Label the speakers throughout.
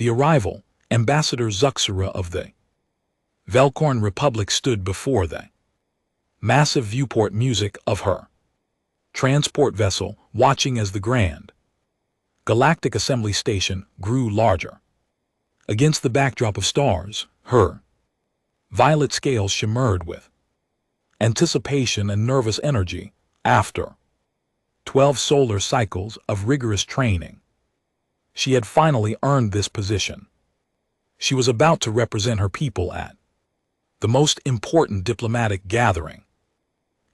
Speaker 1: The arrival, Ambassador Zuxura of the Velkorn Republic stood before the massive viewport music of her transport vessel, watching as the Grand Galactic Assembly Station grew larger. Against the backdrop of stars, her violet scales shimmered with anticipation and nervous energy. After 12 solar cycles of rigorous training, she had finally earned this position. She was about to represent her people at the most important diplomatic gathering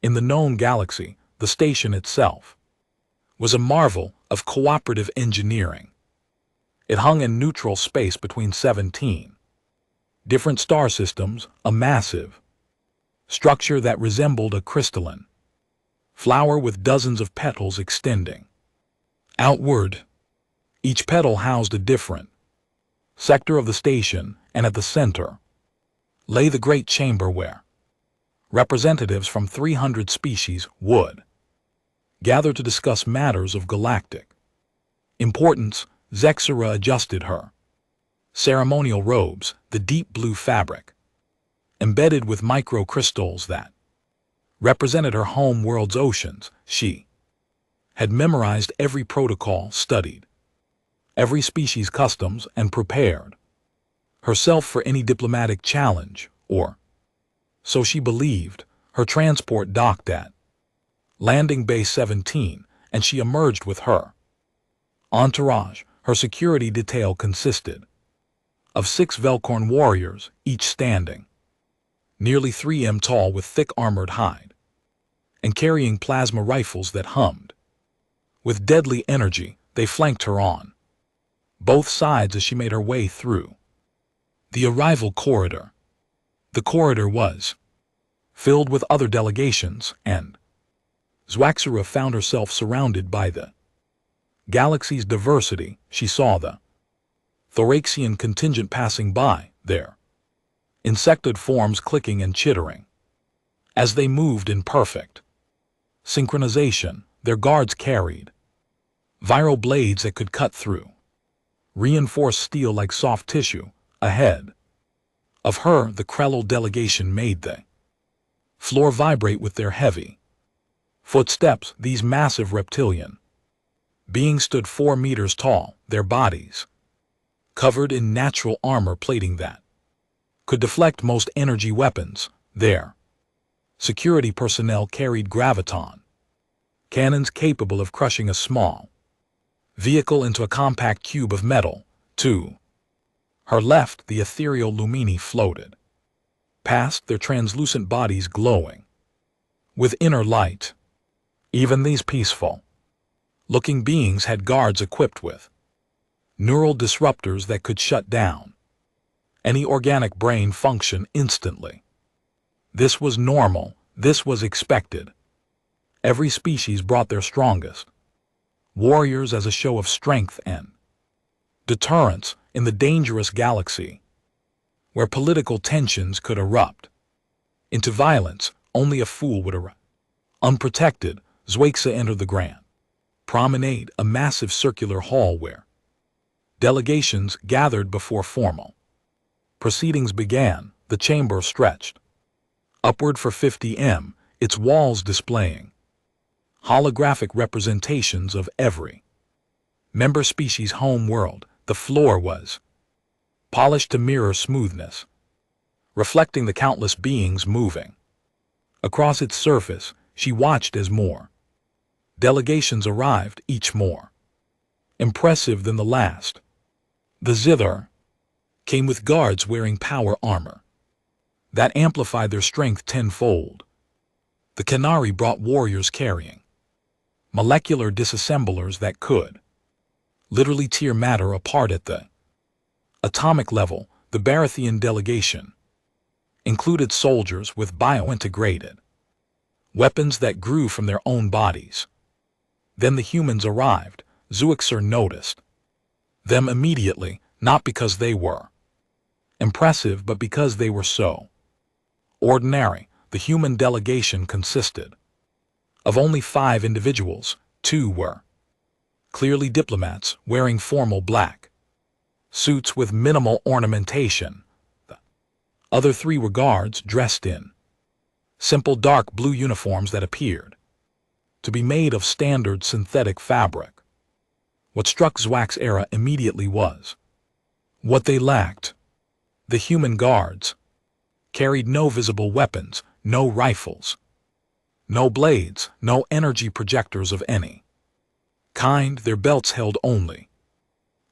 Speaker 1: in the known galaxy. The station itself was a marvel of cooperative engineering. It hung in neutral space between 17 different star systems, a massive structure that resembled a crystalline flower with dozens of petals extending outward. Each petal housed a different sector of the station, and at the center lay the great chamber where representatives from 300 species would gather to discuss matters of galactic importance. Zuxura adjusted her ceremonial robes, the deep blue fabric embedded with microcrystals that represented her home world's oceans. She had memorized every protocol, studied every species' customs, and prepared herself for any diplomatic challenge, or so she believed. Her transport docked at Landing Bay 17, and she emerged with her entourage. Her security detail consisted of 6 Velkorn warriors, each standing nearly 3 m tall with thick armored hide, and carrying plasma rifles that hummed with deadly energy. They flanked her on both sides as she made her way through the arrival corridor. The corridor was filled with other delegations, and Zuxura found herself surrounded by the galaxy's diversity. She saw the Thoraxian contingent passing by, their insectoid forms clicking and chittering as they moved in perfect synchronization. Their guards carried viral blades that could cut through reinforced steel like soft tissue. Ahead of her, the Krell delegation made the floor vibrate with their heavy footsteps. These massive reptilian beings stood 4 meters tall, their bodies covered in natural armor plating that could deflect most energy weapons. Their security personnel carried graviton cannons capable of crushing a small vehicle into a compact cube of metal. To her left, the ethereal Lumini floated past, their translucent bodies glowing with inner light. Even these peaceful-looking beings had guards equipped with neural disruptors that could shut down any organic brain function instantly. This was normal. This was expected. Every species brought their strongest warriors as a show of strength and deterrence in the dangerous galaxy where political tensions could erupt into violence. Only a fool would erupt. Unprotected, Zuxura entered the Grand Promenade, a massive circular hall where delegations gathered before formal proceedings began. The chamber stretched upward for 50 m, its walls displaying holographic representations of every member species' home world. The floor was polished to mirror smoothness, reflecting the countless beings moving across its surface. She watched as more delegations arrived, each more impressive than the last. The Zither came with guards wearing power armor that amplified their strength tenfold. The Canary brought warriors carrying molecular disassemblers that could literally tear matter apart at the atomic level. The Barathian delegation included soldiers with biointegrated weapons that grew from their own bodies. Then the humans arrived. Zuxura noticed them immediately, not because they were impressive, but because they were so ordinary. The human delegation consisted of only 5 individuals. 2 were clearly diplomats wearing formal black suits with minimal ornamentation. The other three were guards dressed in simple dark blue uniforms that appeared to be made of standard synthetic fabric. What struck Zwaxera immediately was what they lacked. The human guards carried no visible weapons, no rifles, no blades, no energy projectors of any kind. Their belts held only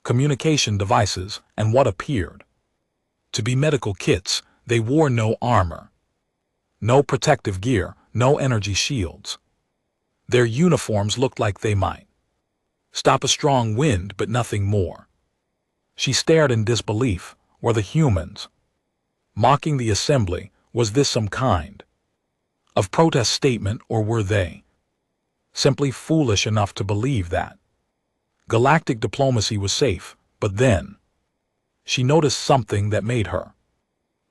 Speaker 1: communication devices and what appeared to be medical kits. They wore no armor, no protective gear, no energy shields. Their uniforms looked like they might stop a strong wind, but nothing more. She stared in disbelief. Were the humans mocking the assembly? Was this some kind of protest statement, or were they simply foolish enough to believe that galactic diplomacy was safe? But then she noticed something that made her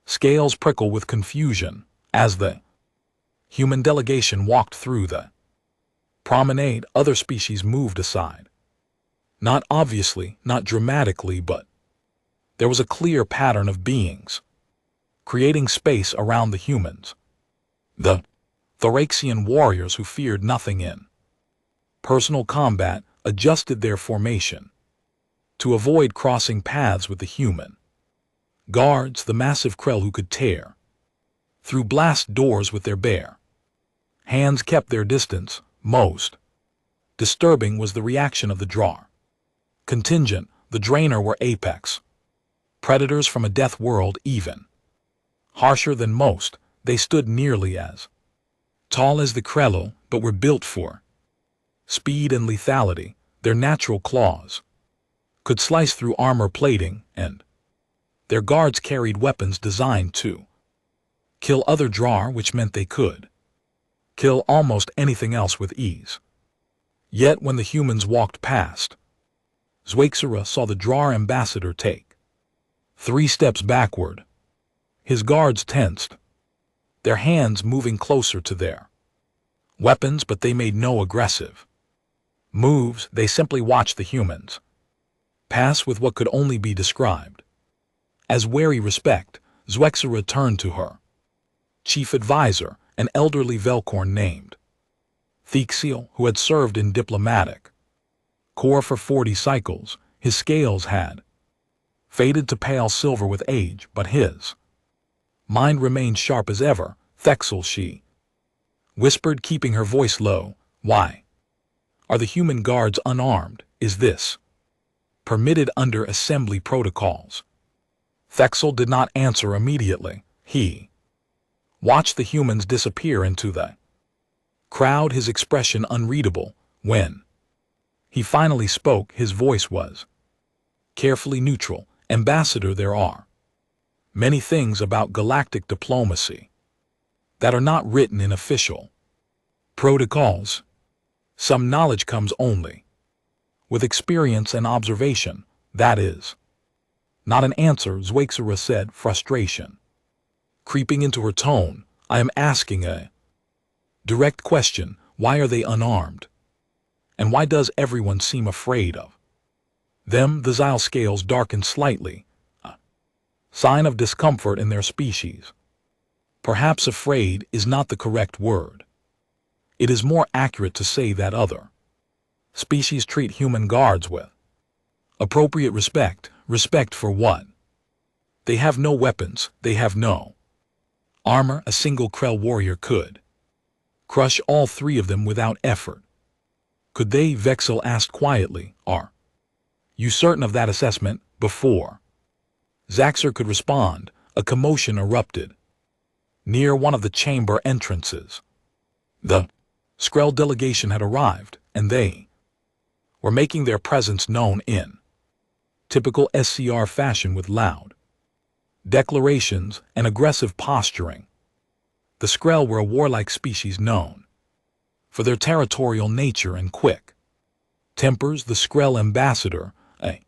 Speaker 1: scales prickle with confusion. As the human delegation walked through the promenade, other species moved aside. Not obviously, not dramatically, but there was a clear pattern of beings creating space around the humans. The Thoraxian warriors, who feared nothing in personal combat, adjusted their formation to avoid crossing paths with the human guards. The massive Krell, who could tear through blast doors with their bare hands, kept their distance. Most disturbing was the reaction of the Draar contingent. The Draenor were apex predators from a death world, even harsher than most. They stood nearly as tall as the Krello, but were built for speed and lethality. Their natural claws could slice through armor plating, and their guards carried weapons designed to kill other Draar, which meant they could kill almost anything else with ease. Yet when the humans walked past, Zwaxera saw the Draar ambassador take 3 steps backward. His guards tensed, their hands moving closer to their weapons, but they made no aggressive moves. They simply watched the humans pass with what could only be described as wary respect. Zwaxera turned to her chief advisor, an elderly Velcorn named Thexiel, who had served in diplomatic corps for 40 cycles. His scales had faded to pale silver with age, but his mind remained sharp as ever. Thexiel, she whispered, keeping her voice low, why are the human guards unarmed? Is this permitted under assembly protocols? Thexiel did not answer immediately. He watched the humans disappear into the crowd, his expression unreadable. When he finally spoke, his voice was carefully neutral. Ambassador, there are many things about galactic diplomacy that are not written in official protocols. Some knowledge comes only with experience and observation. That is not an answer, Zwaxera said, frustration creeping into her tone. I am asking a direct question. Why are they unarmed? And why does everyone seem afraid of them? The Xyle scales darkened slightly, a sign of discomfort in their species. Perhaps afraid is not the correct word. It is more accurate to say that other species treat human guards with appropriate respect. Respect for what? They have no weapons, they have no armor. A single Krell warrior could crush all 3 of them without effort. Could they? Vexel asked quietly. Are you certain of that assessment? Before Zaxxer could respond, a commotion erupted near one of the chamber entrances. The Skrell delegation had arrived, and they were making their presence known in typical SCR fashion, with loud declarations and aggressive posturing. The Skrell were a warlike species known for their territorial nature and quick tempers. The Skrell ambassador, a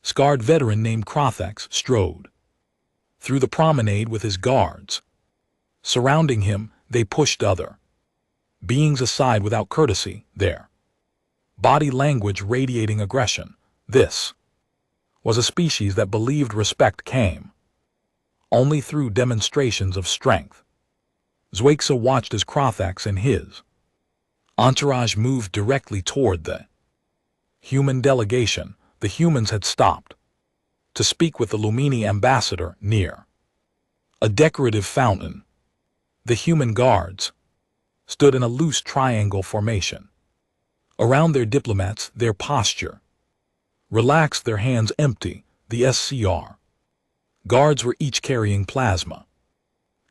Speaker 1: scarred veteran named Krothax, strode through the promenade with his guards surrounding him. They pushed other beings aside without courtesy, their body language radiating aggression. This was a species that believed respect came only through demonstrations of strength. Zwaxa watched as Krothax and his entourage moved directly toward the human delegation. The humans had stopped to speak with the Lumini ambassador near a decorative fountain. The human guards stood in a loose triangle formation. Around their diplomats, their posture relaxed, their hands empty. The SCR guards were each carrying plasma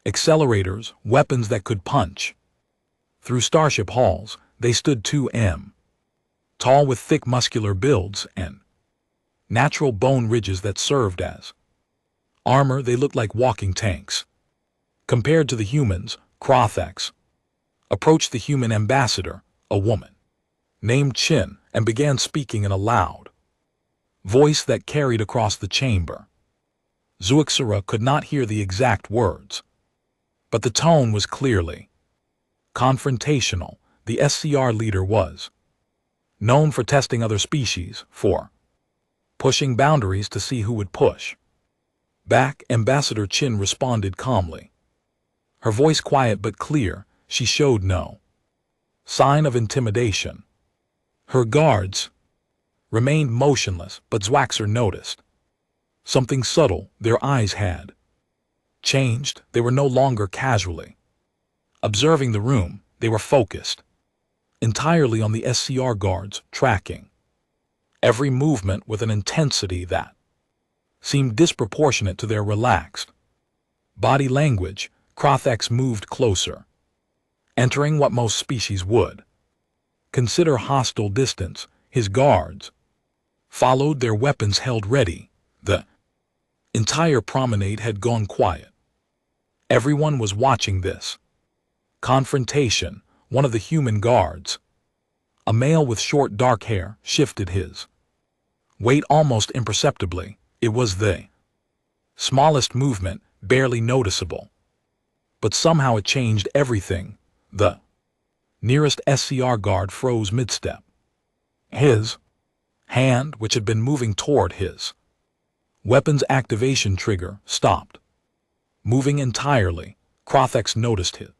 Speaker 1: accelerators, weapons that could punch. Through starship halls, they stood 2 m tall with thick muscular builds and natural bone ridges that served as armor. They looked like walking tanks. Compared to the humans, Krothax approached the human ambassador, a woman named Chin, and began speaking in a loud voice that carried across the chamber. Zwaxa could not hear the exact words, but the tone was clearly confrontational. The SCR leader was known for testing other species, for pushing boundaries to see who would push back. Ambassador Chin responded calmly, her voice quiet but clear. She showed no sign of intimidation. Her guards remained motionless, but Zwaxa noticed something subtle. Their eyes had changed. They were no longer casually observing the room. They were focused entirely on the SCR guards, tracking every movement with an intensity that seemed disproportionate to their relaxed body language. Krothax moved closer, entering what most species would consider hostile distance. His guards followed, their weapons held ready. The entire promenade had gone quiet. Everyone was watching this confrontation. One of the human guards, a male with short dark hair, shifted his weight almost imperceptibly. It was the smallest movement, barely noticeable, but somehow it changed everything. The nearest SCR guard froze mid-step. His hand, which had been moving toward his weapon's activation trigger, stopped moving entirely. Krothax noticed his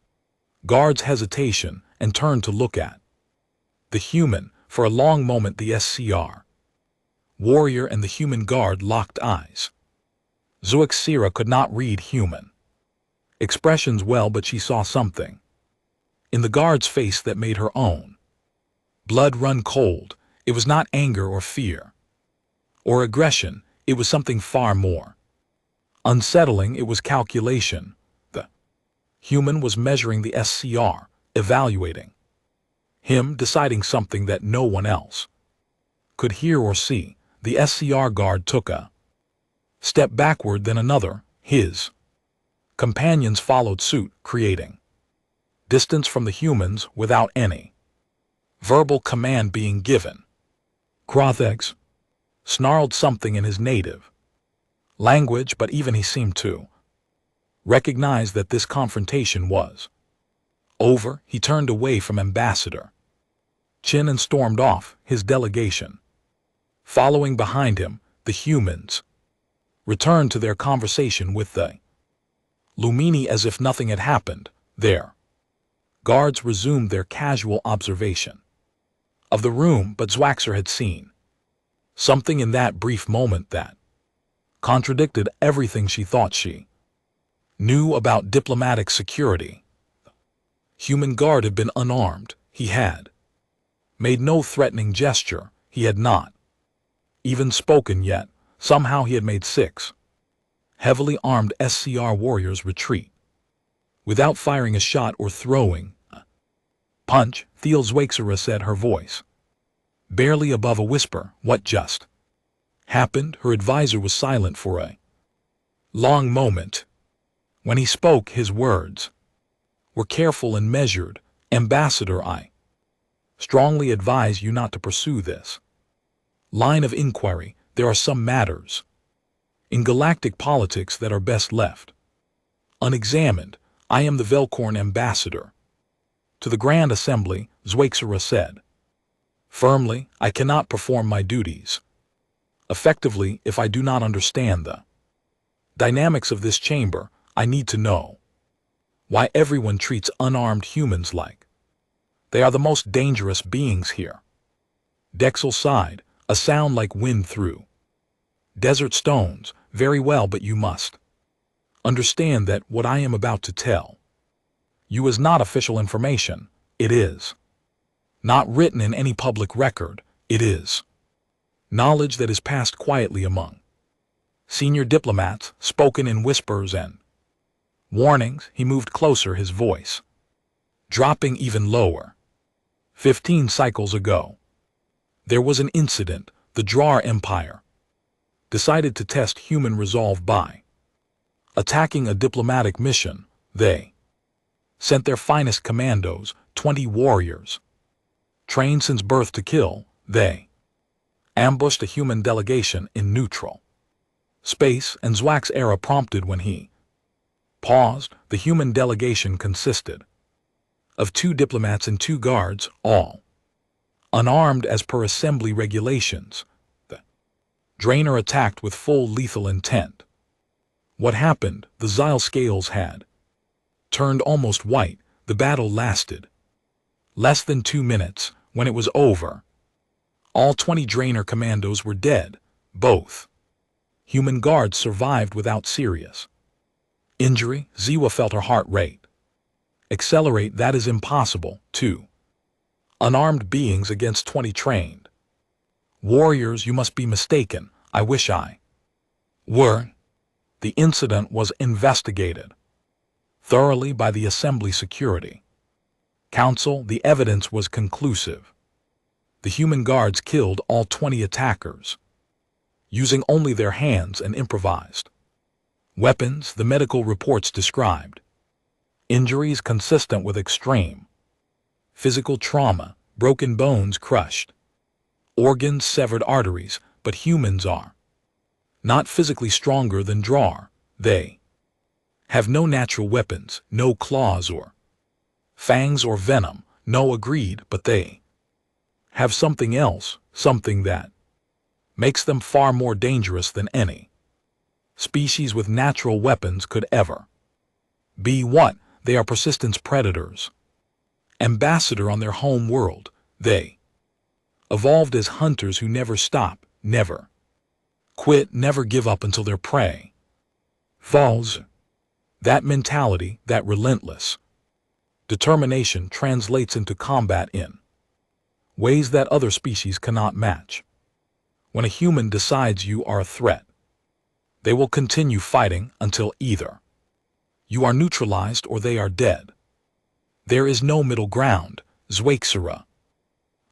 Speaker 1: guard's hesitation and turned to look at the human. For a long moment, the SCR warrior and the human guard locked eyes. Zwaxa could not read human expressions well, but she saw something in the guard's face that made her own blood run cold. It was not anger or fear or aggression. It was something far more unsettling. It was calculation. The human was measuring the SCR, evaluating him, deciding something that no one else could hear or see. The SCR guard took a step backward, then another. His companions followed suit, creating distance from the humans without any verbal command being given. Krothax snarled something in his native language, but even he seemed to recognize that this confrontation was over. He turned away from Ambassador Chin and stormed off, his delegation following behind him. The humans returned to their conversation with the Lumini as if nothing had happened. Their guards resumed their casual observation of the room, but Zwaxa had seen something in that brief moment that contradicted everything she thought she knew about diplomatic security. The human guard had been unarmed. He had made no threatening gesture. He had not even spoken yet. Somehow he had made 6 heavily armed SCR warriors retreat without firing a shot or throwing a punch. Theo Zwaxa said, her voice barely above a whisper. What just happened? Her advisor was silent for a long moment. When he spoke, his words were careful and measured. Ambassador, I strongly advise you not to pursue this line of inquiry. There are some matters in galactic politics that are best left unexamined. I am the Velcorn ambassador to the Grand Assembly, Zwaxa said firmly. I cannot perform my duties Effectively, if I do not understand the dynamics of this chamber, I need to know why everyone treats unarmed humans like they are the most dangerous beings here. Dexel sighed, a sound like wind through desert stones. Very well, but you must understand that what I am about to tell you is not official information. It is not written in any public record. It is knowledge that is passed quietly among senior diplomats, spoken in whispers and warnings. He moved closer, his voice dropping even lower. 15 cycles ago, there was an incident. The Draar Empire decided to test human resolve by attacking a diplomatic mission. They sent their finest commandos, 20 warriors, trained since birth to kill. They ambushed a human delegation in neutral space, and Zwack's era prompted when he paused. The human delegation consisted of 2 diplomats and 2 guards, all unarmed as per assembly regulations. The Draenor attacked with full lethal intent. What happened? The Xyle scales had turned almost white. The battle lasted less than 2 minutes. When it was over, all 20 Draenor commandos were dead. Both human guards survived without serious injury. Ziwa felt her heart rate accelerate. That is impossible. 2 unarmed beings against 20 trained warriors. You must be mistaken. I wish I were. The incident was investigated thoroughly by the Assembly Security Council. The evidence was conclusive. The human guards killed all 20 attackers, using only their hands and improvised weapons. The medical reports described injuries consistent with extreme physical trauma, broken bones, crushed organs, severed arteries. But humans are not physically stronger than Draar. They have no natural weapons, no claws or fangs or venom. No, agreed, but they have something else, something that makes them far more dangerous than any species with natural weapons could ever be. What? They are persistence predators. Ambassador, on their home world, they evolved as hunters who never stop, never quit, never give up until their prey falls. That mentality, that relentless determination, translates into combat in ways that other species cannot match. When a human decides you are a threat, they will continue fighting until either you are neutralized or they are dead. There is no middle ground. Zwaxera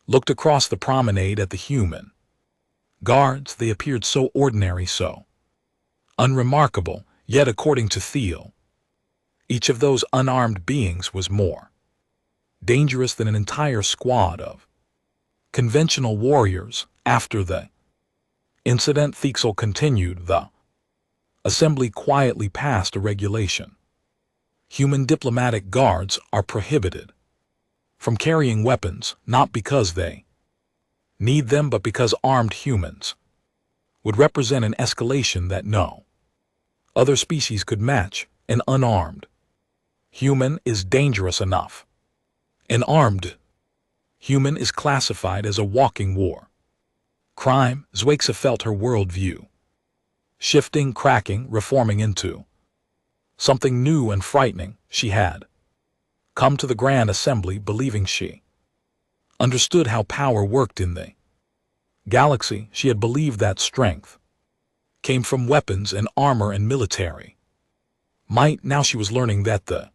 Speaker 1: looked across the promenade at the human guards. They appeared so ordinary, so unremarkable, yet according to Theo, each of those unarmed beings was more dangerous than an entire squad of conventional warriors. After the incident, Thixel continued, the Assembly quietly passed a regulation. Human diplomatic guards are prohibited from carrying weapons, not because they need them, but because armed humans would represent an escalation that no other species could match. An unarmed human is dangerous enough. An armed human is classified as a walking war crime. Zwaxa felt her worldview shifting, cracking, reforming into something new and frightening. She had come to the Grand Assembly believing she understood how power worked in the galaxy. She had believed that strength came from weapons and armor and military might. Now she was learning that the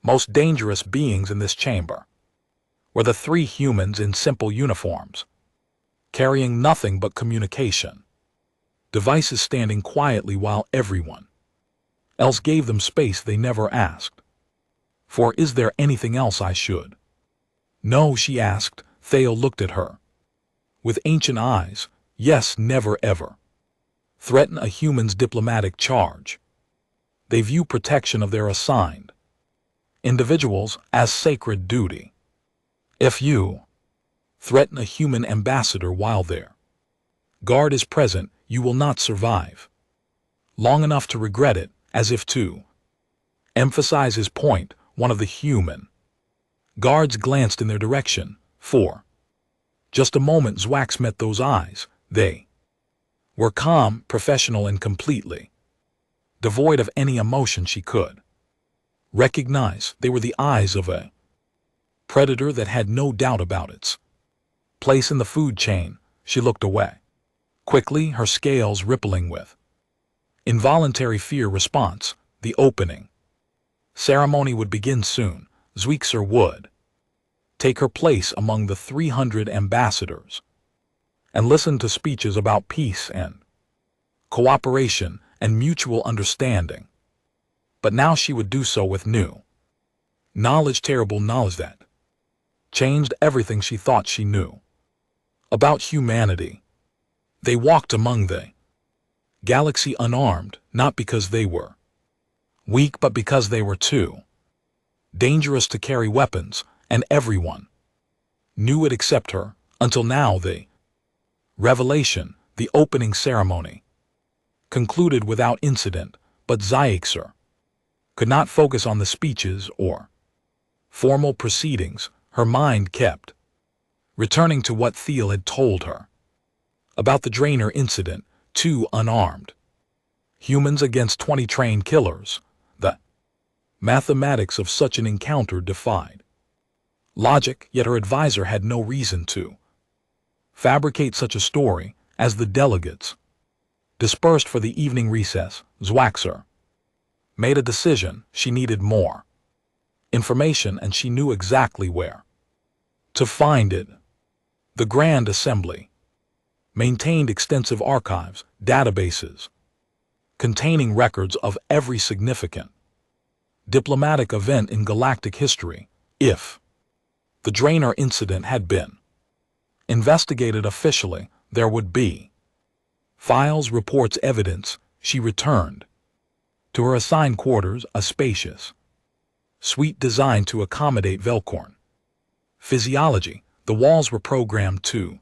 Speaker 1: most dangerous beings in this chamber were the 3 humans in simple uniforms, carrying nothing but communication devices, standing quietly while everyone else gave them space they never asked for. Is there anything else I should know? She asked. Theo looked at her with ancient eyes. Yes, never ever threaten a human's diplomatic charge. They view protection of their assigned individuals as sacred duty. If you threaten a human ambassador while their Guard is present, you will not survive. Long enough to regret it, as if to emphasize his point, one of the human guards glanced in their direction. For just a moment Zwax met those eyes. They were calm, professional, and completely devoid of any emotion she could recognize. They were the eyes of a predator that had no doubt about its place in the food chain. She looked away quickly, her scales rippling with involuntary fear response. The opening ceremony would begin soon. Zwixer would take her place among the 300 ambassadors and listen to speeches about peace and cooperation and mutual understanding. But now she would do so with new knowledge, terrible knowledge that changed everything she thought she knew about humanity. They walked among the galaxy unarmed, not because they were weak, but because they were too dangerous to carry weapons, and everyone knew it except her. Until now, the revelation, the opening ceremony, concluded without incident, but Zwixer could not focus on the speeches or formal proceedings. Her mind kept returning to what Thiel had told her about the Drainer incident. 2 unarmed humans against 20 trained killers. The mathematics of such an encounter defied logic, yet her advisor had no reason to fabricate such a story. As the delegates dispersed for the evening recess, Zwaxer made a decision. She needed more information, and she knew exactly where to find it. The Grand Assembly maintained extensive archives, databases, containing records of every significant diplomatic event in galactic history. If the Drainer incident had been investigated officially, there would be files, reports, evidence. She returned to her assigned quarters, a spacious suite designed to accommodate Velcorn physiology. The walls were programmed to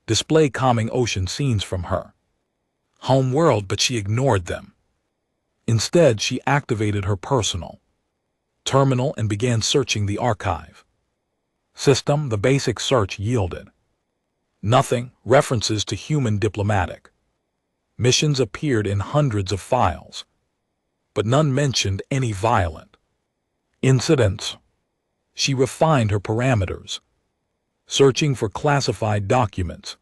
Speaker 1: display calming ocean scenes from her home world, but she ignored them. Instead, she activated her personal terminal and began searching the archive system. The basic search yielded nothing. References to human diplomatic missions appeared in hundreds of files, but none mentioned any violent incidents. She refined her parameters, searching for classified documents,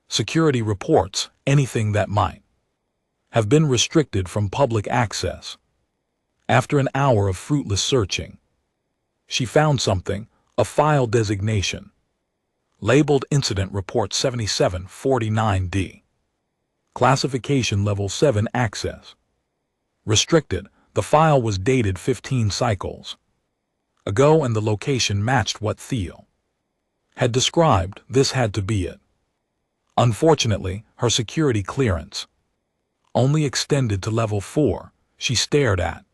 Speaker 1: security reports, anything that might have been restricted from public access. After an hour of fruitless searching, she found something, a file designation, labeled Incident Report 7749D. Classification Level 7 Access restricted. The file was dated 15 cycles ago, and the location matched what Thiel had described. This had to be it. Unfortunately, her security clearance only extended to level 4. She stared at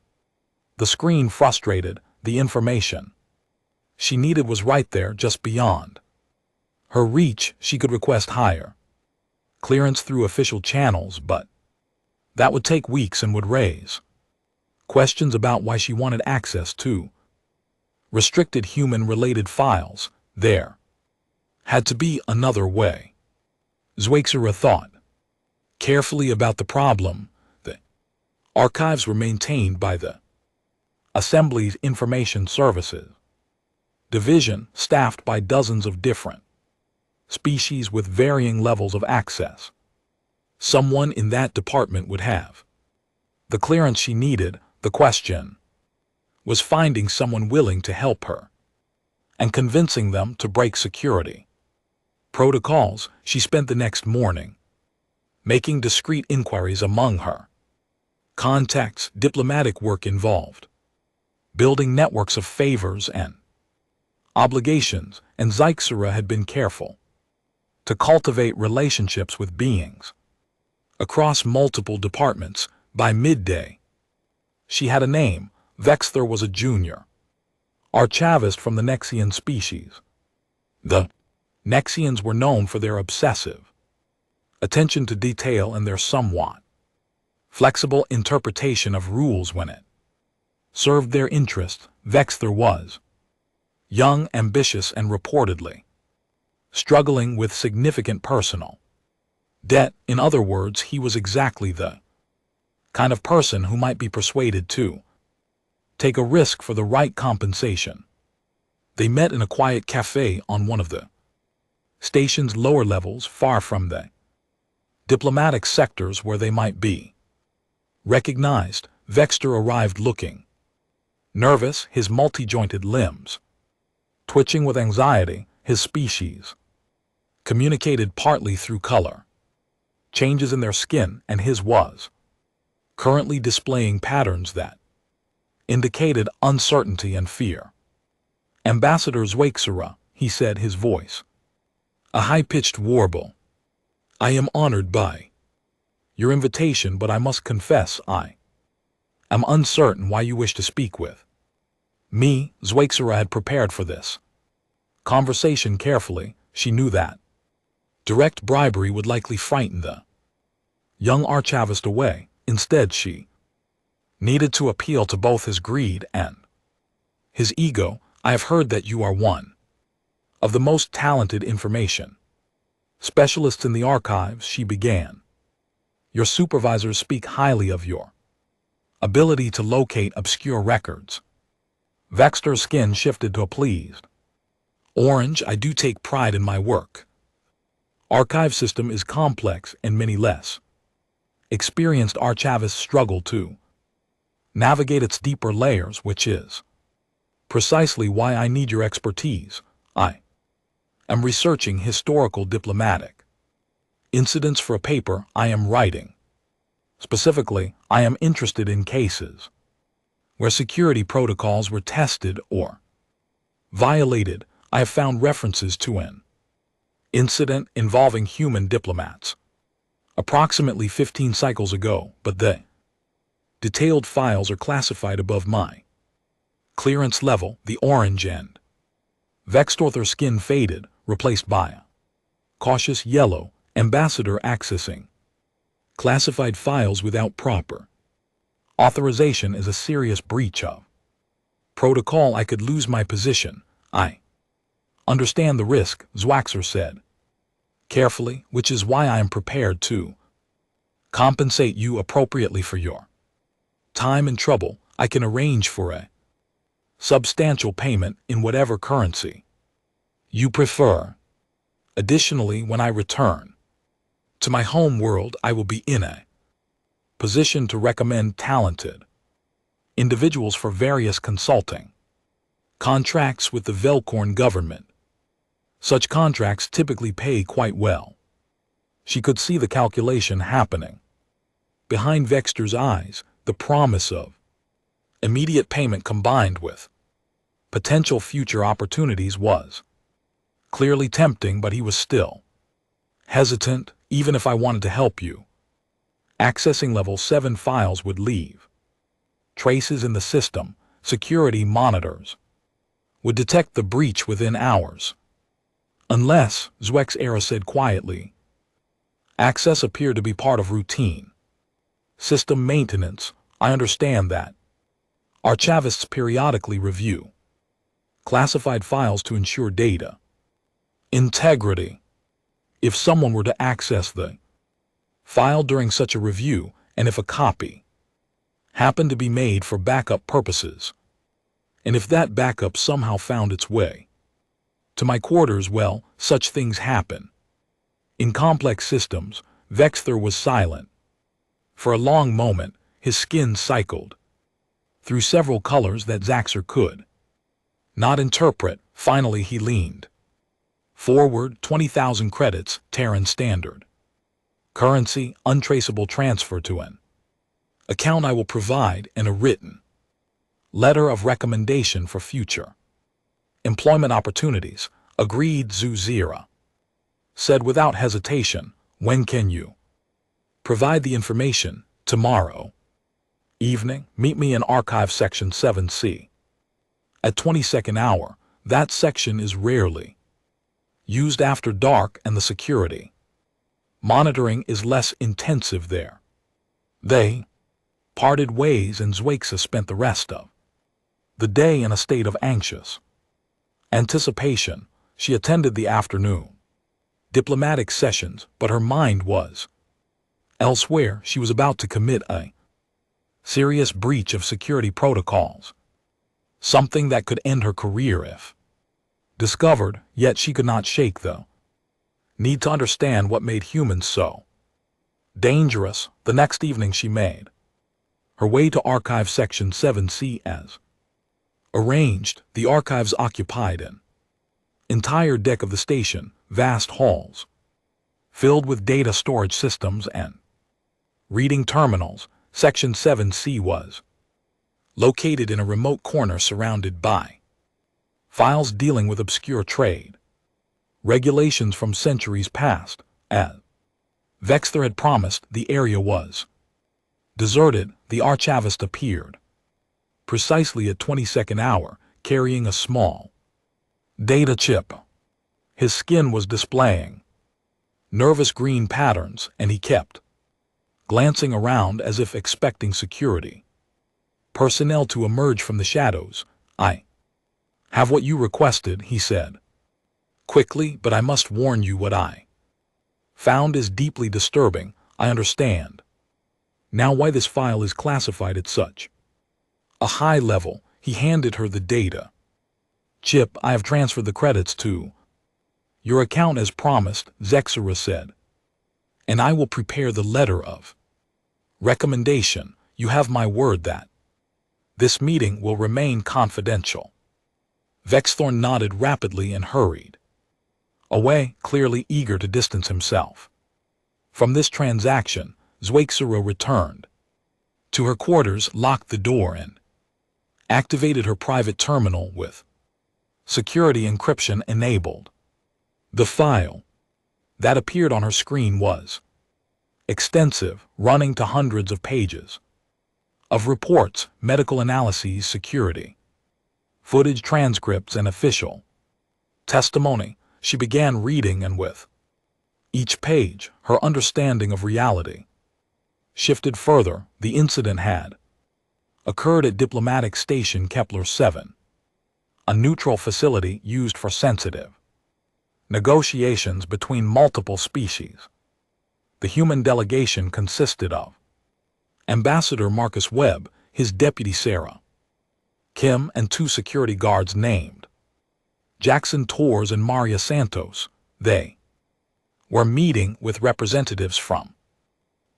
Speaker 1: the screen, frustrated. The information she needed was right there, just beyond her reach. She could request higher clearance through official channels, but that would take weeks and would raise questions about why she wanted access to restricted human-related files. There had to be another way. Zwixer thought carefully about the problem. The archives were maintained by the Assembly's Information Services Division, staffed by dozens of different species with varying levels of access. Someone in that department would have the clearance she needed. The question was finding someone willing to help her and convincing them to break security protocols. She spent the next morning making discreet inquiries among her contacts. Diplomatic work involved building networks of favors and obligations, and Zwixer had been careful to cultivate relationships with beings across multiple departments. By midday, she had a name. Vexthor was a junior archivist from the Nexian species. The Nexians were known for their obsessive attention to detail, and their somewhat flexible interpretation of rules when it served their interest. Vexter was young, ambitious, and reportedly struggling with significant personal debt. In other words, he was exactly the kind of person who might be persuaded to take a risk for the right compensation. They met in a quiet cafe on one of the station's lower levels, far from the diplomatic sectors where they might be recognized. Vexter arrived looking nervous, his multi-jointed limbs twitching with anxiety. His species communicated partly through color changes in their skin, and his was currently displaying patterns that indicated uncertainty and fear. Ambassador Zweixera, he said, his voice a high-pitched warble. I am honored by your invitation, but I must confess I am uncertain why you wish to speak with me. Zweixera had prepared for this conversation carefully. She knew that direct bribery would likely frighten the young archivist away. Instead, she needed to appeal to both his greed and his ego. I have heard that you are one of the most talented information specialists in the archives, she began. Your supervisors speak highly of your ability to locate obscure records. Vexter's skin shifted to a pleased orange. I do take pride in my work. Archive system is complex, and many less experienced archivists struggle to navigate its deeper layers, which is precisely why I need your expertise. I am researching historical diplomatic incidents for a paper I am writing. Specifically, I am interested in cases where security protocols were tested or violated. I have found references to an incident involving human diplomats approximately 15 cycles ago, but the detailed files are classified above my clearance level. The orange end Vextor's skin faded, replaced by a cautious yellow. Ambassador, accessing classified files without proper authorization is a serious breach of protocol. I could lose my position. I understand the risk, Zweixera said carefully, which is why I am prepared to compensate you appropriately for your time and trouble. I can arrange for a substantial payment in whatever currency you prefer. Additionally, when I return to my home world, I will be in a position to recommend talented individuals for various consulting contracts with the Velkorn government. Such contracts typically pay quite well. She could see the calculation happening behind Vexter's eyes, the promise of immediate payment combined with potential future opportunities was clearly tempting, but he was still hesitant. Even if I wanted to help you, accessing level 7 files would leave traces in the system. Security monitors would detect the breach within hours. Unless, Zweixera said quietly, access appeared to be part of routine system maintenance. I understand that archivists periodically review classified files to ensure data integrity. If someone were to access the file during such a review, and if a copy happened to be made for backup purposes, and if that backup somehow found its way to my quarters, well, such things happen. In complex systems, Vexter was silent. For a long moment, his skin cycled through several colors that Zweixera could not interpret. Finally, he leaned forward. 20,000 credits, Terran standard currency, untraceable transfer to an account I will provide, and a written letter of recommendation for future employment opportunities. Agreed, Zweixera said without hesitation. When can you provide the information? Tomorrow evening. Meet me in Archive Section 7C at 22nd hour. That section is rarely used after dark, and the security Monitoring is less intensive there. They parted ways, and Zwaxa spent the rest of the day in a state of anxious anticipation. She attended the afternoon diplomatic sessions, but her mind was elsewhere. She was about to commit a serious breach of security protocols, something that could end her career if discovered, yet she could not shake the need to understand what made humans so dangerous. The next evening she made her way to Archive Section 7C as arranged. The archives occupied an entire deck of the station, vast halls filled with data storage systems and reading terminals. Section 7C was located in a remote corner surrounded by files dealing with obscure trade regulations from centuries past. As Vexter had promised, the area was deserted. The archivist appeared precisely at 22nd hour, carrying a small data chip. His skin was displaying nervous green patterns, and he kept glancing around as if expecting security personnel to emerge from the shadows. "I have what you requested," he said quickly, "but I must warn you, what I found is deeply disturbing. I understand now why this file is classified at such a high level." He handed her the data chip. "I have transferred the credits to your account as promised," Zexera said, "and I will prepare the letter of recommendation. You have my word that this meeting will remain confidential." Vexthorn nodded rapidly and hurried away, clearly eager to distance himself from this transaction. Zwaxera returned to her quarters, locked the door, and activated her private terminal with security encryption enabled. The file that appeared on her screen was extensive, running to hundreds of pages of reports, medical analyses, security footage, transcripts, and official testimony. She began reading, and with each page, her understanding of reality shifted further. The incident had occurred at Diplomatic Station Kepler 7, a neutral facility used for sensitive negotiations between multiple species. The human delegation consisted of Ambassador Marcus Webb, his deputy Sarah Kim, and 2 security guards named Jackson Torres and Maria Santos. They were meeting with representatives from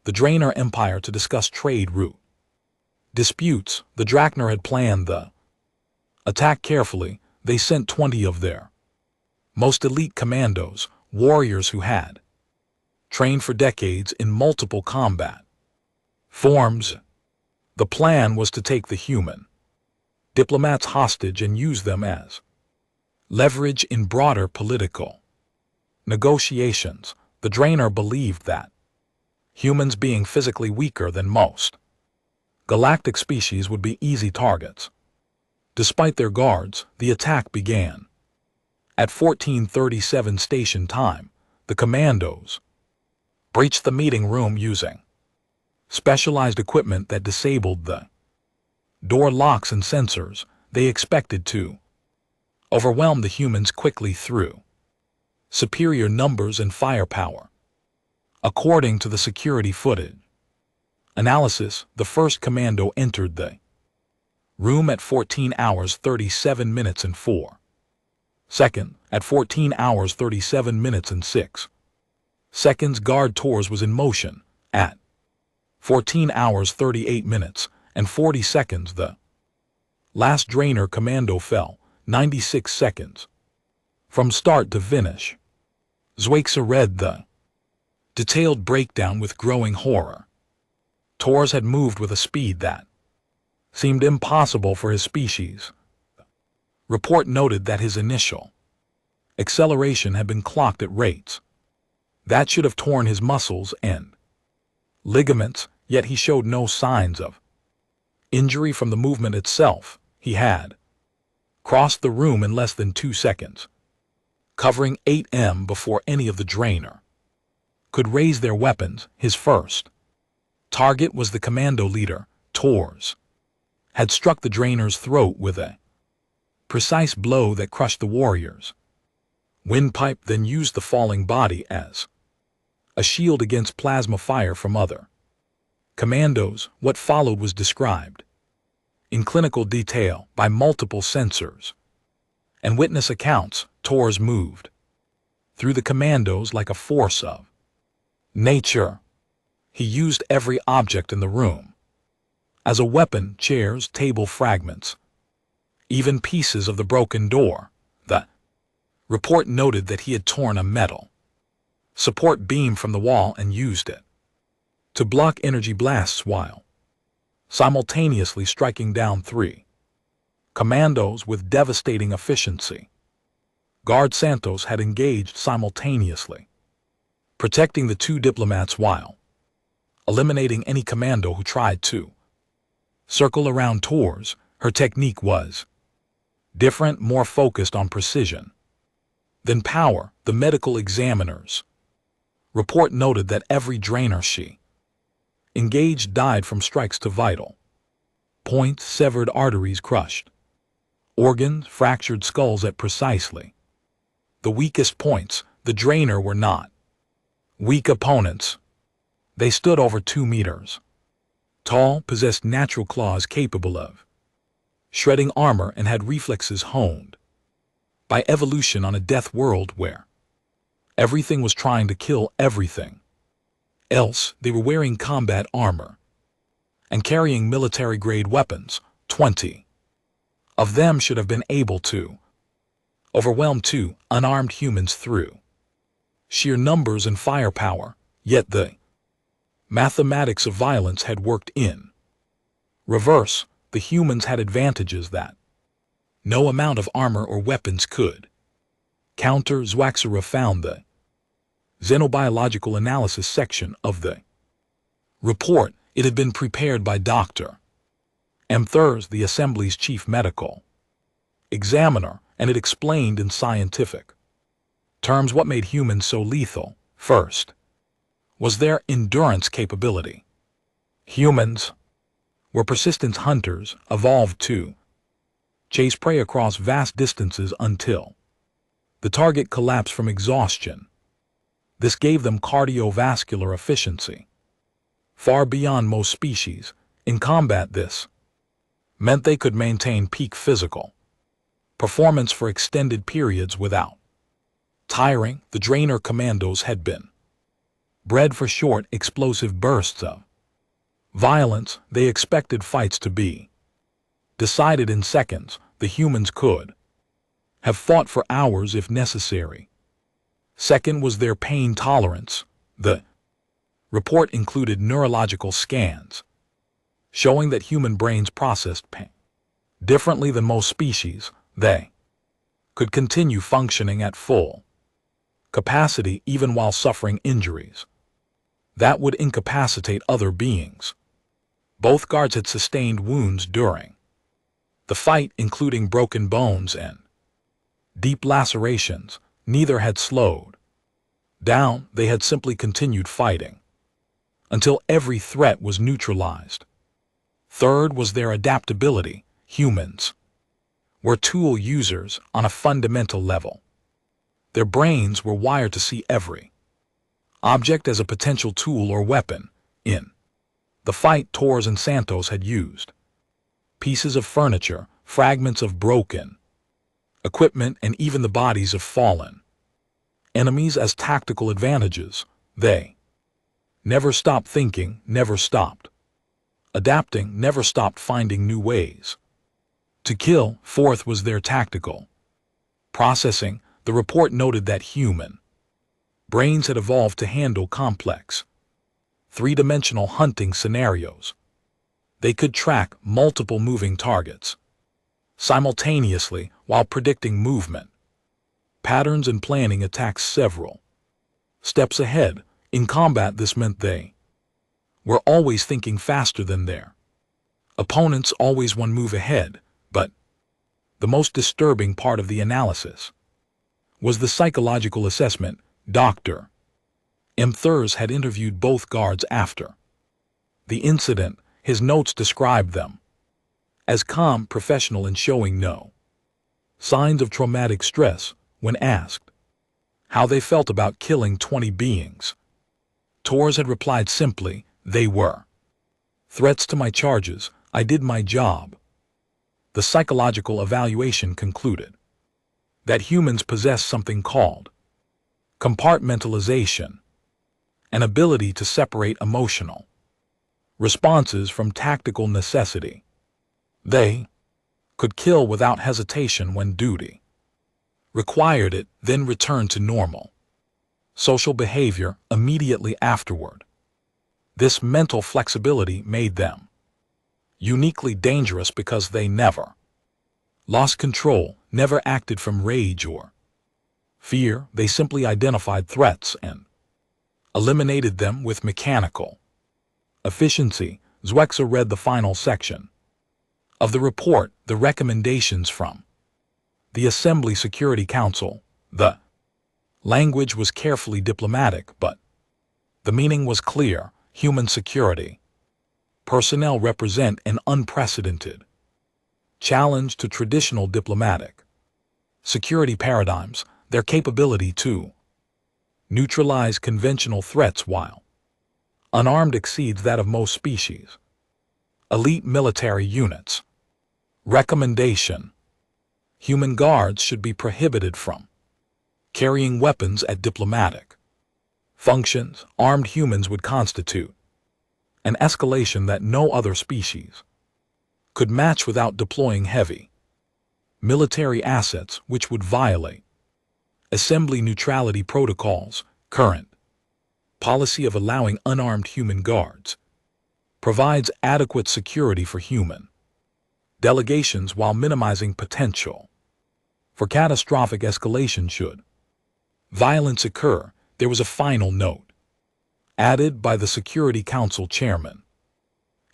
Speaker 1: the Draenor Empire to discuss trade route disputes. The Drakner had planned the attack carefully. They sent 20 of their most elite commandos, warriors who had trained for decades in multiple combat forms. The plan was to take the human diplomats hostage and use them as leverage in broader political negotiations. The Draenor believed that humans, being physically weaker than most galactic species, would be easy targets. Despite their guards, the attack began. At 14:37 station time, the commandos breached the meeting room using specialized equipment that disabled the door locks and sensors. They expected to overwhelm the humans quickly through superior numbers and firepower. According to the security footage analysis, the first commando entered the room at 14 hours 37 minutes and 4 seconds. At 14 hours 37 minutes and 6 seconds, guard Torres was in motion. At 14 hours 38 minutes and 40 seconds, the last Draenor commando fell. 96 seconds from start to finish. Zwaxa read the detailed breakdown with growing horror. Torres had moved with a speed that seemed impossible for his species. Report noted that his initial acceleration had been clocked at rates that should have torn his muscles and ligaments, yet he showed no signs of injury from the movement itself. He had crossed the room in less than 2 seconds, covering 8 m before any of the Draenor could raise their weapons. His first target was the commando leader, Tors, had struck the drainer's throat with a precise blow that crushed the warrior's windpipe, then used the falling body as a shield against plasma fire from other commandos. What followed was described in clinical detail by multiple sensors and witness accounts. Tors moved through the commandos like a force of nature. He used every object in the room as a weapon: chairs, table fragments, even pieces of the broken door. The report noted that he had torn a metal support beam from the wall and used it to block energy blasts while simultaneously striking down 3 commandos with devastating efficiency. Guard Santos had engaged simultaneously, protecting the 2 diplomats while eliminating any commando who tried to circle around Tors. Her technique was different, more focused on precision than power. The medical examiner's report noted that every drainer she engaged died from strikes to vital points: severed arteries, crushed organs, fractured skulls at precisely the weakest points. The drainer were not weak opponents. They stood over 2 meters tall, possessed natural claws capable of shredding armor, and had reflexes honed by evolution on a death world where everything was trying to kill everything else. They were wearing combat armor and carrying military-grade weapons. 20 of them should have been able to overwhelm 2 unarmed humans through sheer numbers and firepower, yet the mathematics of violence had worked in reverse. The humans had advantages that no amount of armor or weapons could counter. Zwaxera found the xenobiological analysis section of the report. It had been prepared by Dr. M. Thurs, the Assembly's chief medical examiner, and it explained in scientific terms what made humans so lethal. First was their endurance capability. Humans were persistent hunters, evolved to chase prey across vast distances until the target collapsed from exhaustion. This gave them cardiovascular efficiency far beyond most species. In combat, this meant they could maintain peak physical performance for extended periods without tiring. The drainer commandos had been bred for short, explosive bursts of violence. They expected fights to be decided in seconds. The humans could have fought for hours if necessary. Second was their pain tolerance. The report included neurological scans showing that human brains processed pain differently than most species. They could continue functioning at full capacity even while suffering injuries that would incapacitate other beings. Both guards had sustained wounds during the fight, including broken bones and deep lacerations. Neither had slowed down. They had simply continued fighting until every threat was neutralized. Third was their adaptability. Humans were tool users on a fundamental level. Their brains were wired to see every object as a potential tool or weapon. In the fight, Tors and Santos had used pieces of furniture, fragments of broken equipment, and even the bodies of fallen enemies as tactical advantages. They never stopped thinking, never stopped adapting, never stopped finding new ways to kill. Fourth was their tactical processing. The report noted that human brains had evolved to handle complex, 3-dimensional hunting scenarios. They could track multiple moving targets simultaneously while predicting movement patterns and planning attacks several steps ahead. In combat, this meant they were always thinking faster than their opponents, always one move ahead. But the most disturbing part of the analysis was the psychological assessment. Dr. Thurs had interviewed both guards after the incident. His notes described them as calm, professional, and showing no signs of traumatic stress. When asked how they felt about killing 20 beings, Torres had replied simply, "They were threats to my charges. I did my job." The psychological evaluation concluded that humans possess something called compartmentalization, an ability to separate emotional responses from tactical necessity. They could kill without hesitation when duty required it, then return to normal social behavior immediately afterward. This mental flexibility made them uniquely dangerous because they never lost control, never acted from rage or fear. They simply identified threats and eliminated them with mechanical efficiency. Zwexa read the final section of the report, the recommendations from the Assembly Security Council. The language was carefully diplomatic, but the meaning was clear. Human security personnel represent an unprecedented challenge to traditional diplomatic security paradigms. Their capability to neutralize conventional threats while unarmed exceeds that of most species. Elite military units. Recommendation: human guards should be prohibited from carrying weapons at diplomatic functions. Armed humans would constitute an escalation that no other species could match without deploying heavy military assets, which would violate assembly neutrality protocols. Current policy of allowing unarmed human guards provides adequate security for human delegations while minimizing potential for catastrophic escalation should violence occur. There was a final note added by the Security Council chairman.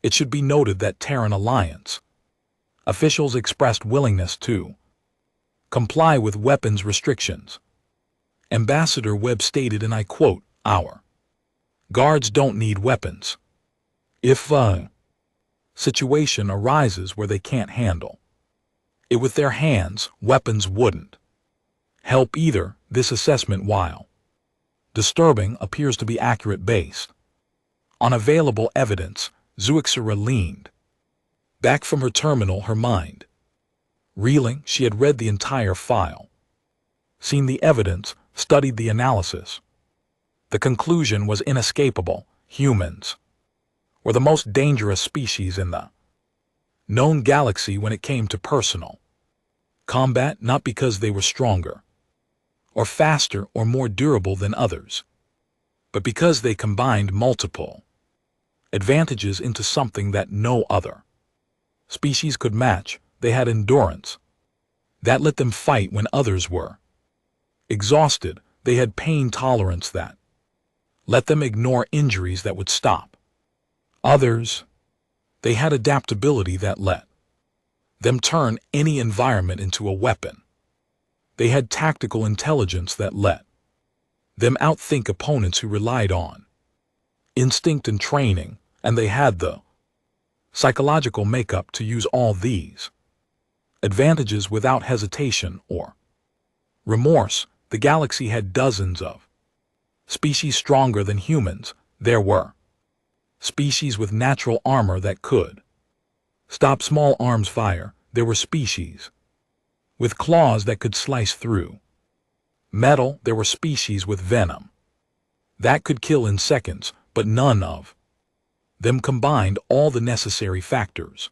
Speaker 1: It should be noted that Terran Alliance officials expressed willingness to comply with weapons restrictions. Ambassador Webb stated, and I quote, "Our guards don't need weapons. If a situation arises where they can't handle it with their hands, weapons wouldn't help either." This assessment, while disturbing, appears to be accurate based on available evidence. Zuixera leaned back from her terminal, her mind reeling. She had read the entire file, seen the evidence, studied the analysis. The conclusion was inescapable. Humans were the most dangerous species in the known galaxy when it came to personal combat, not because they were stronger or faster or more durable than others, but because they combined multiple advantages into something that no other species could match. They had endurance that let them fight when others were exhausted. They had pain tolerance that let them ignore injuries that would stop others. They had adaptability that let them turn any environment into a weapon. They had tactical intelligence that let them outthink opponents who relied on instinct and training, and they had the psychological makeup to use all these advantages without hesitation or remorse. The galaxy had dozens of species stronger than humans. There were species with natural armor that could stop small arms fire. There were species with claws that could slice through metal. There were species with venom that could kill in seconds, but none of them combined all the necessary factors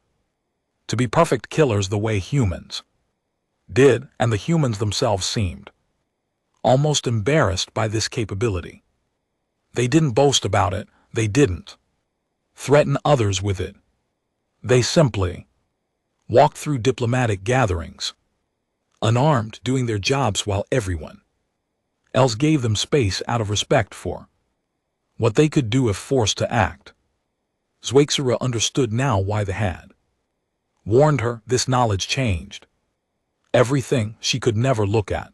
Speaker 1: to be perfect killers the way humans did, and the humans themselves seemed almost embarrassed by this capability. They didn't boast about it. They didn't threaten others with it. They simply walked through diplomatic gatherings, unarmed, doing their jobs while everyone else gave them space out of respect for what they could do if forced to act. Zweixera understood now why they had warned her. This knowledge changed everything. She could never look at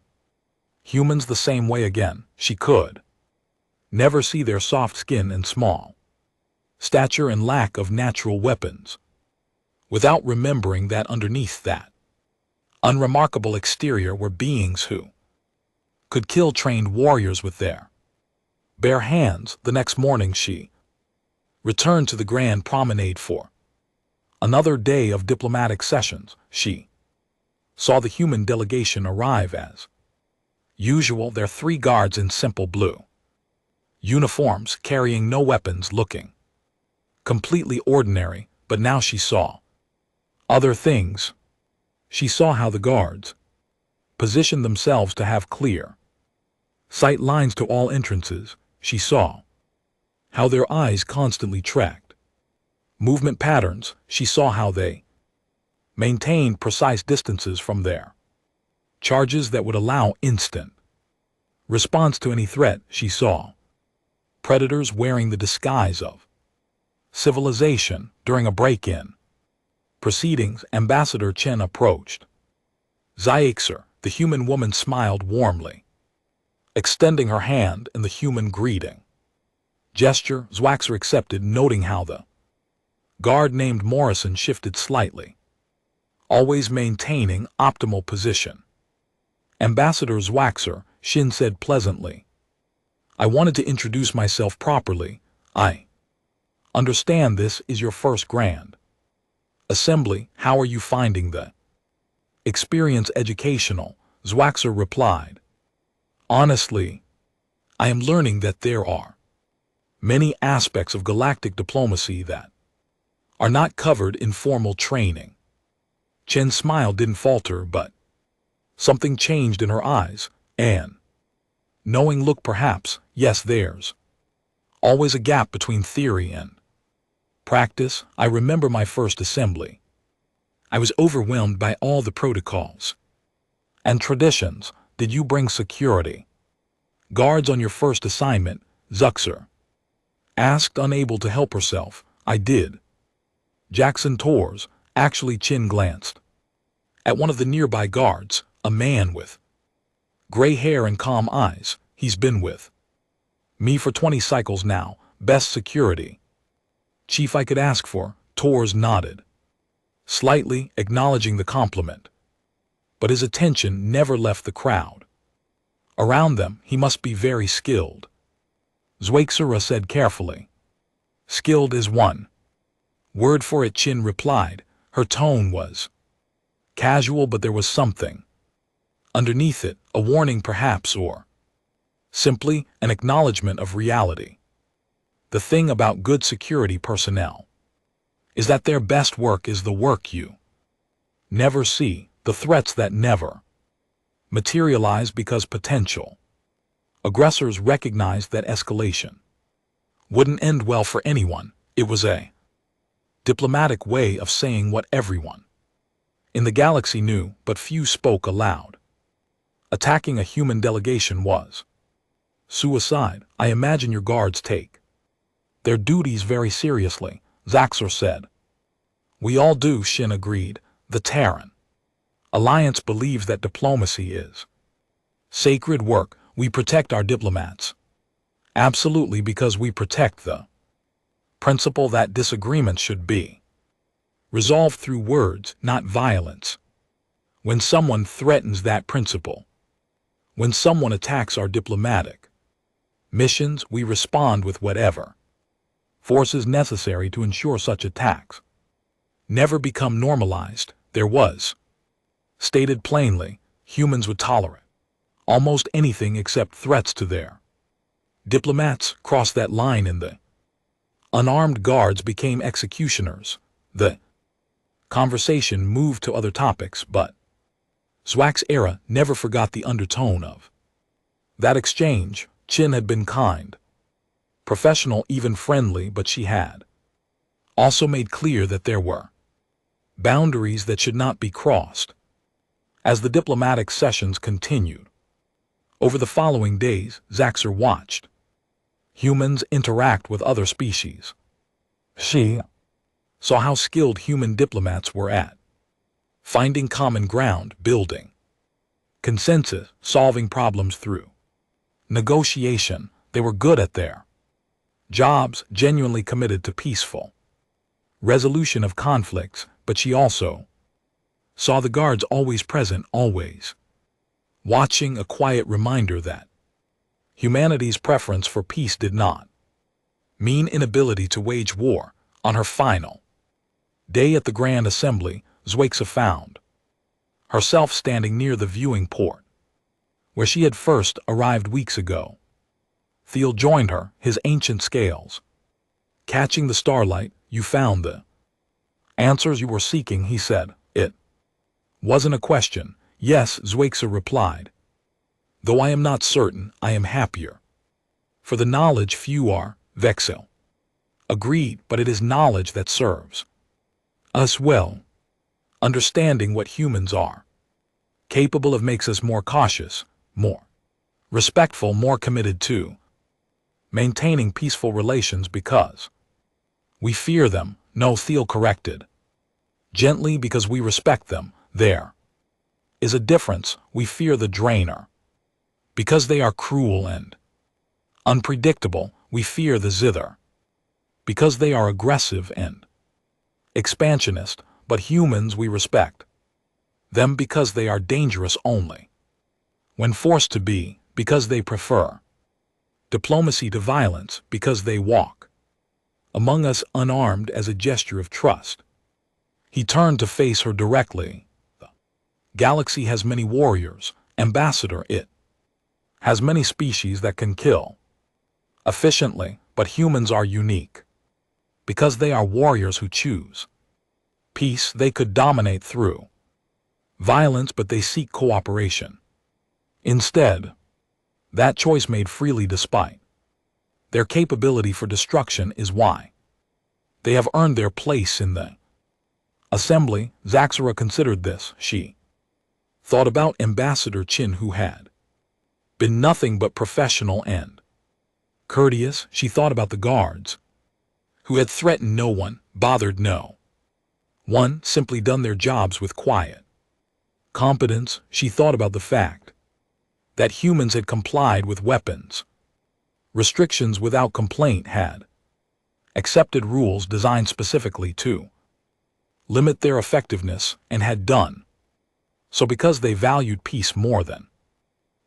Speaker 1: humans the same way again. She could never see their soft skin and small stature and lack of natural weapons, without remembering that underneath that unremarkable exterior were beings who could kill trained warriors with their bare hands. The next morning she returned to the Grand Promenade for another day of diplomatic sessions. She saw the human delegation arrive as usual, their 3 guards in simple blue uniforms, carrying no weapons, looking completely ordinary. But now she saw other things. She saw how the guards positioned themselves to have clear sight lines to all entrances. She saw how their eyes constantly tracked movement patterns. She saw how they maintained precise distances from their charges that would allow instant response to any threat. She saw predators wearing the disguise of civilization. During a break-in proceedings, Ambassador Chen approached Xiaxer. The human woman smiled warmly, extending her hand in the human greeting gesture. Xiaxer accepted, noting how the guard named Morrison shifted slightly, always maintaining optimal position. Ambassador Xiaxer, Shin said pleasantly, I wanted to introduce myself properly. I understand this is your first Grand Assembly. How are you finding the experience? Educational, Xiaxer replied. Honestly, I am learning that there are many aspects of galactic diplomacy that are not covered in formal training. Chen's smile didn't falter, but something changed in her eyes. An knowing look, perhaps. Yes, there's always a gap between theory and practice. I remember my first assembly. I was overwhelmed by all the protocols and traditions. Did you bring security guards on your first assignment? Xiaxer asked, unable to help herself. I did. Jackson Torres. Actually, Chin glanced at one of the nearby guards, a man with gray hair and calm eyes. He's been with me for 20 cycles now. Best security chief I could ask for. Torres nodded slightly, acknowledging the compliment, but his attention never left the crowd around them. He must be very skilled, Xiaxer said carefully. Skilled is one word for it, Chin replied. Her tone was casual, but there was something underneath it, a warning perhaps, or simply an acknowledgement of reality. The thing about good security personnel is that their best work is the work you never see, the threats that never materialize because potential aggressors recognized that escalation wouldn't end well for anyone. It was a diplomatic way of saying what everyone in the galaxy knew, but few spoke aloud. Attacking a human delegation was suicide. I imagine your guards take their duties very seriously, Xiaxer said. We all do, Shin agreed. The Terran Alliance believes that diplomacy is sacred work. We protect our diplomats. Absolutely, because we protect the principle that disagreements should be resolved through words, not violence. When someone threatens that principle, when someone attacks our diplomatic missions, we respond with whatever force is necessary to ensure such attacks never become normalized. There was stated plainly, humans would tolerate almost anything except threats to their diplomats. Crossed that line and the unarmed guards became executioners. The conversation moved to other topics, but Xiaxer never forgot the undertone of that exchange. Chin had been kind, professional, even friendly, but she had also made clear that there were boundaries that should not be crossed. As the diplomatic sessions continued over the following days, Xiaxer watched humans interact with other species. She saw how skilled human diplomats were at finding common ground, building consensus, solving problems through negotiation. They were good at their jobs, genuinely committed to peaceful resolution of conflicts, but she also saw the guards always present, always watching, a quiet reminder that humanity's preference for peace did not mean inability to wage war. On her final day at the Grand Assembly, Zwaxa found herself standing near the viewing port, where she had first arrived weeks ago. Thiel joined her, his ancient scales catching the starlight. You found the answers you were seeking, he said. It wasn't a question. Yes, Zwaxa replied. Though I am not certain, I am happier. For the knowledge few are, Vexel agreed, but it is knowledge that serves us well. Understanding what humans are capable of makes us more cautious, more respectful, more committed to maintaining peaceful relations because we fear them. No, Thiel corrected gently, because we respect them. There is a difference. We fear the drainer because they are cruel and unpredictable. We fear the zither because they are aggressive and expansionist. But humans, we respect them because they are dangerous only when forced to be, because they prefer diplomacy to violence, because they walk among us unarmed as a gesture of trust. He turned to face her directly. The galaxy has many warriors, Ambassador. It has many species that can kill efficiently, but humans are unique because they are warriors who choose peace. They could dominate through violence, but they seek cooperation instead. That choice made freely despite their capability for destruction is why they have earned their place in the assembly. Zaxura considered this. She thought about Ambassador Chin, who had been nothing but professional and courteous. She thought about the guards, who had threatened no one, bothered no one, simply done their jobs with quiet competence. She thought about the fact that humans had complied with weapons restrictions without complaint, had accepted rules designed specifically to limit their effectiveness, and had done so because they valued peace more than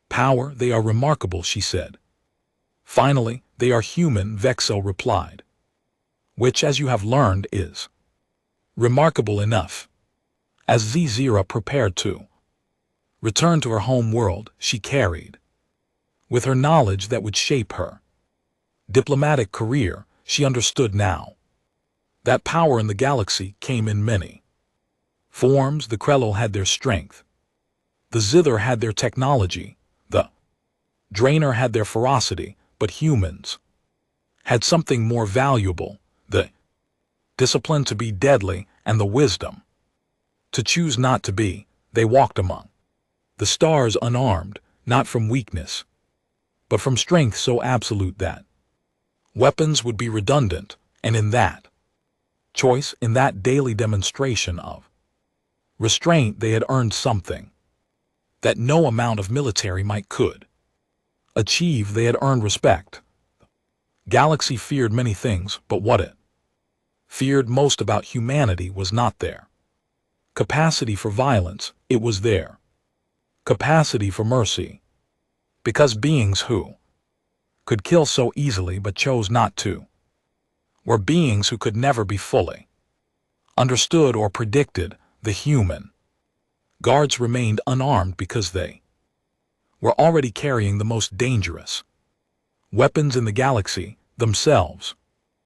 Speaker 1: power. They are remarkable, she said. Finally, they are human, Vexel replied, which, as you have learned, is remarkable enough. As Zira prepared to return to her home world, she carried with her knowledge that would shape her diplomatic career. She understood now that power in the galaxy came in many forms. The Krellel had their strength, the Zither had their technology, the Drainer had their ferocity, but humans had something more valuable: the discipline to be deadly and the wisdom to choose not to be. They walked among the stars unarmed, not from weakness, but from strength so absolute that weapons would be redundant, and in that choice, in that daily demonstration of restraint, they had earned something that no amount of military might could achieve. They had earned respect. Galaxy feared many things, but what it feared most about humanity was not their capacity for violence, it was their capacity for mercy. Because beings who could kill so easily but chose not to were beings who could never be fully understood or predicted. The human guards remained unarmed because they were already carrying the most dangerous weapons in the galaxy themselves.